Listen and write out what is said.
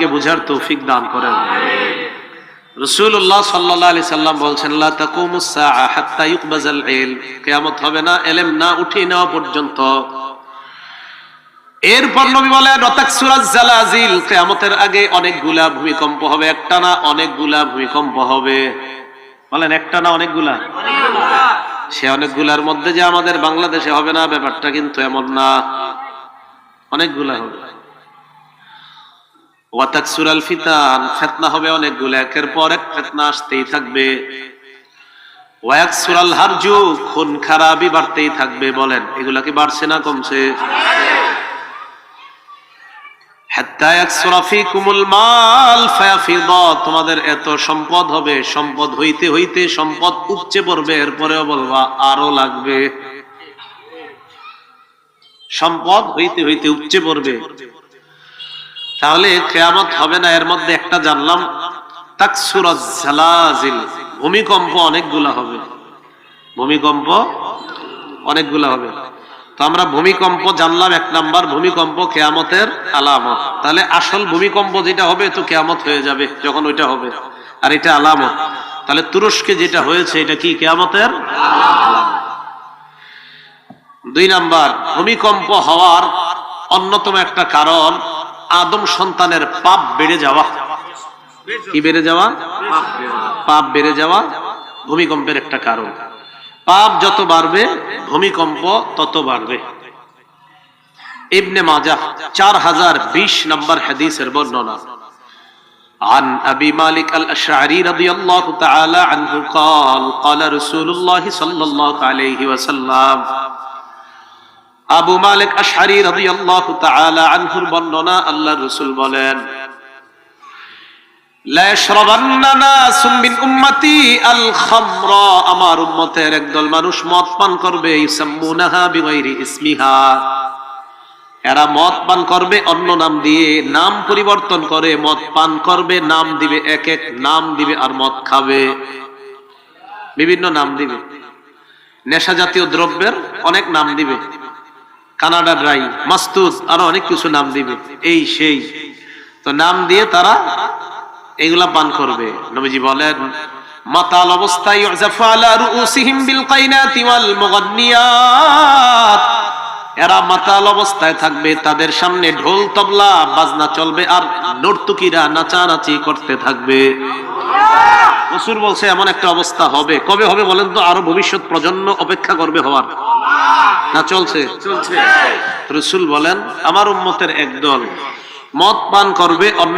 আমাদেরকে বুঝার তৌফিক দান করেন। রাসূলুল্লাহ সাল্লাল্লাহু আলাইহি সাল্লাম বলছেন, লা তাকুমুস সাআ হাত্তা ইউকবাজাল ইলম, কিয়ামত হবে না ইলম না উঠিয়ে নেওয়া পর্যন্ত। এরপর নবী বলেন, ওয়াতাকসুরাজ জালাজিল, কিয়ামতের আগে অনেকগুলা ভূমিকম্প হবে, একটা না অনেকগুলা ভূমিকম্প হবে। বলেন একটা না অনেকগুলা? সে অনেকগুলার মধ্যে যে আমাদের বাংলাদেশে হবে না ব্যাপারটা কিন্তু এমন না, অনেকগুলা হবে। ওয়াতাকসুরাল ফিতান, ফিতনা হবে অনেকগুলা, একের পর এক ফিতনা আসতেই থাকবে। ওয়ায়াকসুরাল হারজু, খুন খারাপি বাড়তেই থাকবে। বলেন এগুলা কি বাড়ছে না কমছে? হাত্তা ইয়াকসুরা ফীকুমুল মাল ফায়াফিদা, তোমাদের এত সম্পদ হবে, সম্পদ হইতে হইতে সম্পদ উপচে পড়বে, এরপরেও বলবা আরো লাগবে। সম্পদ হইতে হইতে উপচে পড়বে, তাহলে কিয়ামত হবে না। এর মধ্যে একটা জানলাম, তাকসুরাজ জালাজিল, ভূমিকম্প অনেকগুলা হবে, ভূমিকম্প অনেকগুলা হবে। তো আমরা ভূমিকম্প জানলাম এক নাম্বার, ভূমিকম্প কিয়ামতের আলামত। তাহলে আসল ভূমিকম্প যেটা হবে তো কিয়ামত হয়ে যাবে যখন ওইটা হবে, আর এটা আলামত। তাহলে তুরস্কে যেটা হয়েছে এটা কি কিয়ামতের আলামত। দুই নাম্বার, ভূমিকম্প হওয়ার অন্যতম একটা কারণ আদম সন্তানের পাপ বেড়ে যাওয়া। কি বেড়ে যাওয়া? পাপ বেড়ে যাওয়া ভূমিকম্পের একটা কারণ। পাপ যত বাড়বে ভূমিকম্প তত বাড়বে। ইবনে মাজাহ 4020 নম্বর হাদিসের বর্ণনা। عن أبي مالك الأشعري رضي الله تعالى عنه قال قال رسول الله صلى الله عليه وسلم, আবু মালিক আশআরী রাদিয়াল্লাহু তাআলা আনহুর বর্ণনা, আল্লাহর রাসূল বলেন, লা ইয়াশরাবান্না নাসুম মিন উম্মতি আল খামরা, আমার উম্মতের একদল মানুষ মদ পান করবে, ইউসাম্মুনাহা বিগাইরি ইসমিহা, এরা মদ পান করবে অন্য নাম দিয়ে, নাম পরিবর্তন করে মদ পান করবে, নাম দিবে এক এক নাম দিবে, আর মদ খাবে বিভিন্ন নাম দিবে। নেশা জাতীয় দ্রব্যের অনেক নাম দিবে, কানাডা ড্রাই, মাস্তুদ, আরো অনেক কিছু নাম দিবে, এই সেই। তো নাম দিয়ে তারা এগুলা পান করবে। নবীজি বলেন, মাতাল অবস্থায় ইউযাফু আলা রুউসিহিম বিল কাইনাতি ওয়াল মুগান্নিয়াত, এরা মাতাল অবস্থায় থাকবে, তাদের সামনে ঢোল তবলা বাজনা চলবে, আর নর্তকীরা নাচানাচি করতে থাকবে। রাসূল বলছে এমন একটা অবস্থা হবে। কবে হবে বলেন তো? আরো ভবিষ্যৎ প্রজন্ম অপেক্ষা করবে হওয়ার, না চলছে? রাসূল বলেন, আমার উম্মতের একদল মদ পান করবে অন্য